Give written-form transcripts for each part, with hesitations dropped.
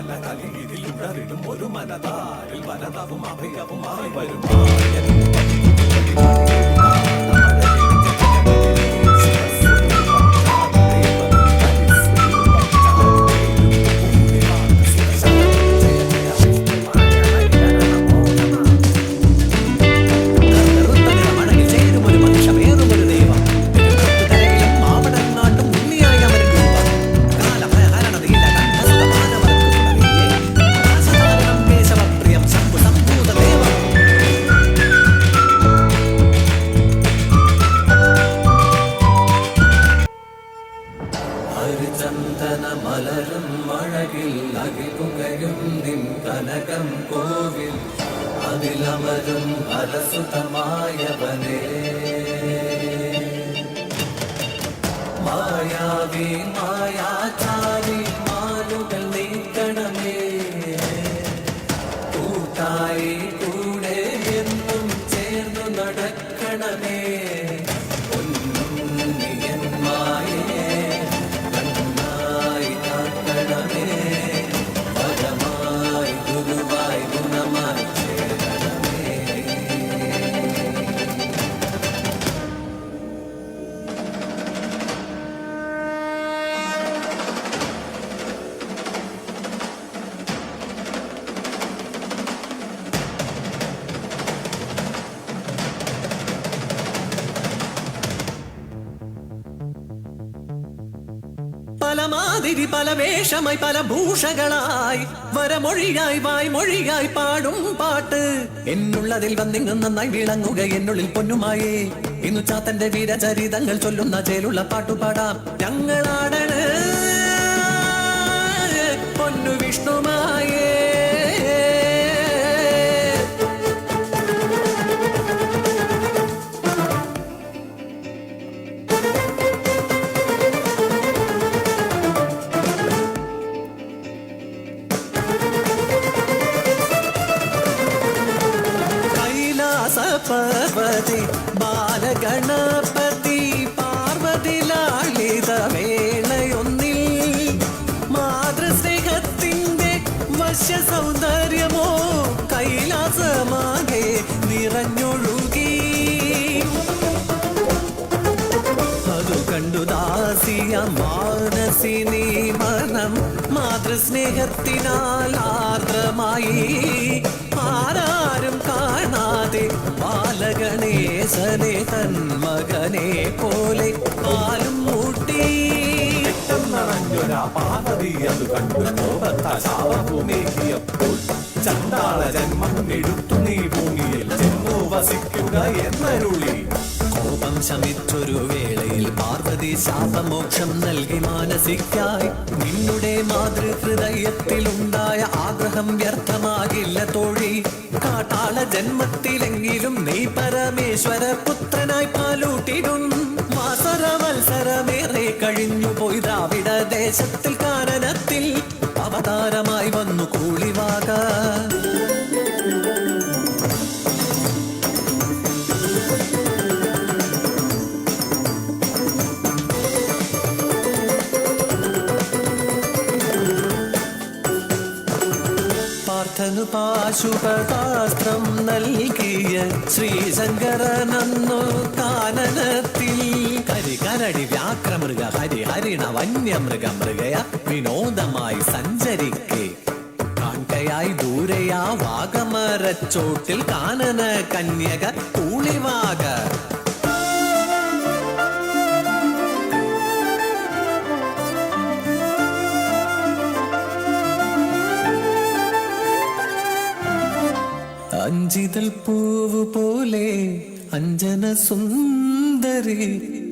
പല കളിയിലുടറിടും ഒരു മനതാരിൽ വനതവും അഭയവുമായി വരും ചന്ദന മലരും മഴകിൽ അകിപുകയും നിൻ കനകം കോവിൽ അതിലമരും അരസുതമായവനേ മായാവി മായാചാരി മാലുകൾ നീക്കണമേ കൂട്ടായി കൂടെ എന്നും ചേർന്നു നടക്കണമേ പല മാതിരി പല വേഷമായി പല ഭൂഷകളായി വരമൊഴിയായി വായ്മൊഴിയായി പാടും പാട്ട് എന്നുള്ളതിൽ വന്നിങ്ങും നന്നായി വിളങ്ങുക എന്നുള്ളിൽ പൊന്നുമായേ ഇന്നു ചാത്തന്റെ വീരചരിതങ്ങൾ ചൊല്ലുന്ന ചേലുള്ള പാട്ടുപാടാം ഞങ്ങളാടണ് പൊന്നു വിഷ്ണുമായേ പാർവതി ബാലഗണപതി പാർവതി ലാളിത വേളയൊന്നിൽ മാതൃസ്നേഹത്തിന്റെ വശ്യ സൗന്ദര്യമോ കൈലാസമാകെ നിറഞ്ഞൊഴുകി അതു കണ്ടു ദാസിയ മാനസിനി മനം മാതൃസ്നേഹത്തിനാൽ ആർദ്രമായി ആരാരും കാണാതെ ബാലഗണേശനെ തൻ മകനെ പോലെ പാലും മൂട്ടി പാർവതി അത് കണ്ടു ശാപഭൂമിയപ്പോൾ ചണ്ടാള ജന്മം എടുത്തു നീ ഭൂമിയിൽ ചെന്നു വസിക്കുക എന്നരുളി കോപം ശമിച്ചൊരു വേളയിൽ പാർവതി ശാപമോക്ഷം നൽകി മാനസിക്കായി നിന്നുടെ മാതൃഹൃദയത്തിലുണ്ടായ ആഗ്രഹം വ്യർത്ഥമാകില്ല തോഴി കാട്ടാള ജന്മത്തിലെങ്കിലും നീ പരമേശ്വര പുത്രനായി പാലൂട്ടിടും വാസരവത്സരമേറെ കഴിഞ്ഞു പോയി ദ്രാവിഡ ദേശത്തിൽ കാനനത്തിൽ അവതാരമായി വന്നു കൂളിവാക പാർത്ഥനു പാശുപതാസ്ത്രം നൽകിയ ശ്രീശങ്കരനന്നു കാനനത്തിൽ കരികരടി വ്യാക്രമൃഗ ഹരിഹരിണ വന്യമൃഗ മൃഗയ വിനോദമായി സഞ്ചരിക്കെ കാൺകയായി ദൂരെയാ വാഗമരച്ചോട്ടിൽ കാനന കന്യക കൂളിവാക അഞ്ചിതൽ പൂവ് പോലെ അഞ്ജന സുന്ദരി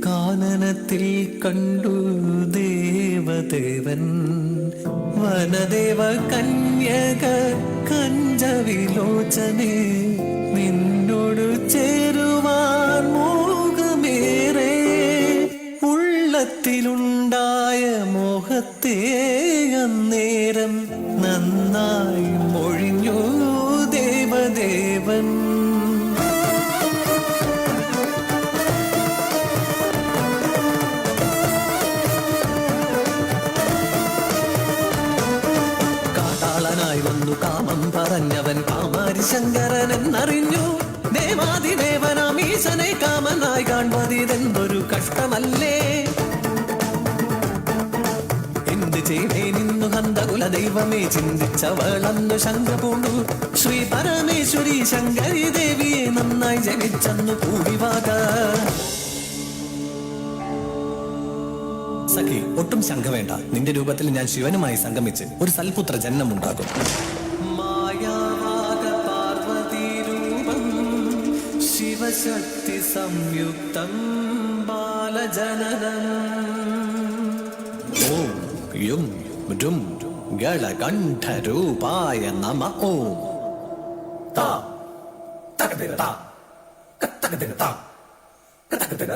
കാനനത്തിൽ കണ്ടു ദേവദേവൻ വനദേവ കന്യക കഞ്ചവിലോചനെ നിന്നോട് ചേരുവാൻ മോഹമേറെ ഉള്ളത്തിലുണ്ടായ മോഹത്തെ അന്നേരം നന്നായി മൊഴിഞ്ഞു ദേവദേവൻ ആദിശങ്കരൻ എന്നറിഞ്ഞു. ദേവാദിദേവനാം ഈശനെ കാമനായി കാൺപതിതെന്തൊരു കഷ്ടമല്ലേ. എന്ത് ചെയ്തേ നിന്നു ഹന്തകുല ദൈവമേ ചിന്തിച്ചവളന്നു ശങ്ക പൂണ്ടു. ശ്രീ പരമേശ്വരി ശങ്കരി ദേവിയെ നന്നായി ജനിച്ചെന്നു കൂടിവാക. സഖി, ഒട്ടും ശങ്ക വേണ്ട. നിന്റെ രൂപത്തിൽ ഞാൻ ശിവനുമായി സംഗമിച്ച് ഒരു സൽപുത്ര ജന്മമുണ്ടാകും. മായാവാക പാർവതി രൂപം ശിവശക്തി സംയുക്തം ബാലജനനം. ഓം യും രും ഗളകണ്ഠരൂപായ നമ. ഓം താ തകതിര താ തകതിര താ തകതിര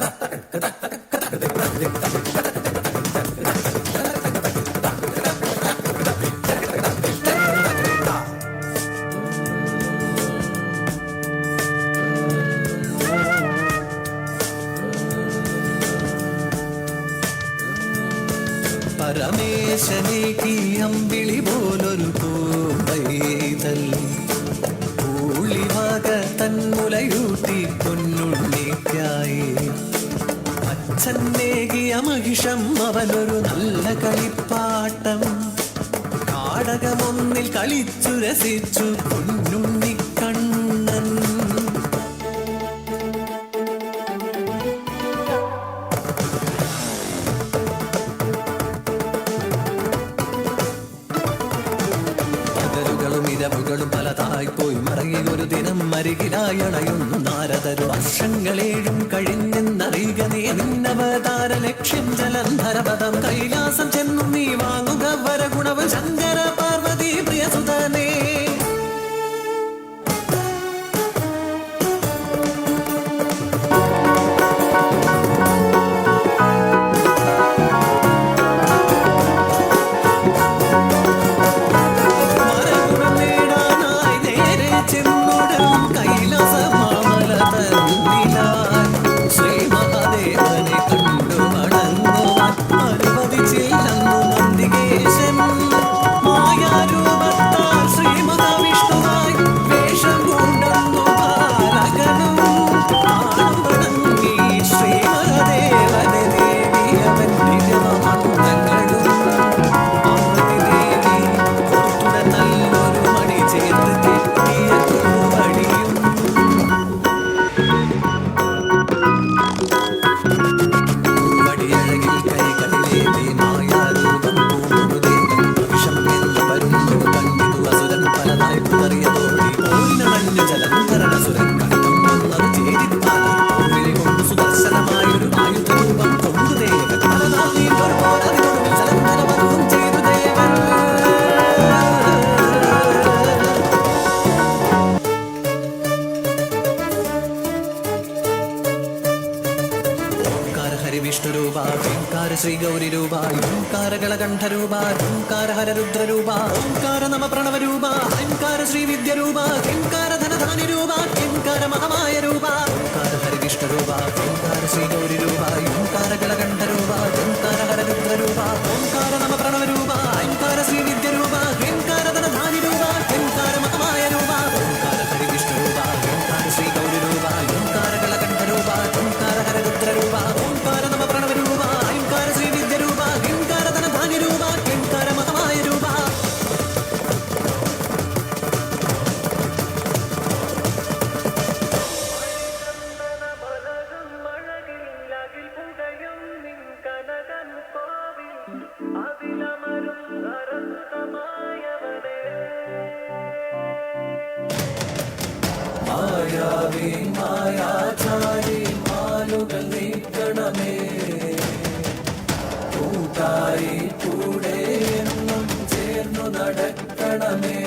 പരമേശനേക്ക് അമ്പിളി പോലൊരു പൂമ്പൈതൽ പൂളിവക തന്മുലയൂട്ടി പൊന്നുണ്ണിക്കായി. അച്ഛനേകിയ മഹിഷം അവനൊരു നല്ല കളിപ്പാട്ടം. കാടകമൊന്നിൽ കളിച്ചു രസിച്ചു പൊന്നുണ്ണിക്കണ്ണൻ. ഇരവുകളും പലതായി പോയി മറങ്ങി ഒരു ദിനം മരികിലായണയുന്നു നാരദരു. വർഷങ്ങളേഴും കഴിഞ്ഞെന്നറിയുക നീ നിന്നവതാര ലക്ഷ്യം ജലന്ധരപദം. കൈലാസം ചെന്നു നീ വാങ്ങുക വരഗുണവ് ശങ്കര പാർവതി പ്രിയസുതനേ. വിഷ്ണുരൂപ ഓംകാര ശ്രീ ഗൗരി രൂപ ഓംകാര ഗളകണ്ഠരൂപ ഓംകാര ഹരരുദ്രരൂപ ഓംകാര നമ പ്രണവരൂപ ഓംകാര ശ്രീ വിദ്യരൂപ ഓംകാര ധനധാനി രൂപ ഓംകാര മഹാമായ രൂപ ഓംകാര ഹരിവിഷ്ണുരൂപ ഓംകാര ശ്രീ ഗൗരി രൂപ ഓംകാര ഗളകണ്ഠരൂപ ഓംകാര ഹരരുദ്രരൂപ ഓംകാര നമ പ്രണവരൂപ ഓംകാര ശ്രീ വിദ്യരൂപ ഓംകാര ധനധാനി രൂപ ഓംകാര മഹാമായ രൂപ ഓംകാര ഹരിവിഷ്ണുരൂപ ഓംകാര ശ്രീ ഗൗരി രൂപ ഓംകാര ഗളകണ്ഠരൂപ ഓംകാര ഹരരുദ്രരൂപ ഓംകാര നമ പ്രണവരൂപ ഓംകാര ശ്രീ വിദ്യരൂപ ഓംകാര ധനധാനി രൂപ ഓംകാര മഹാമായ രൂപ. മായാവി മായാചാരി മാലുകൾ നീക്കണമേ കൂട്ടായി കൂടെ എന്നും ചേർന്നു നടക്കണമേ.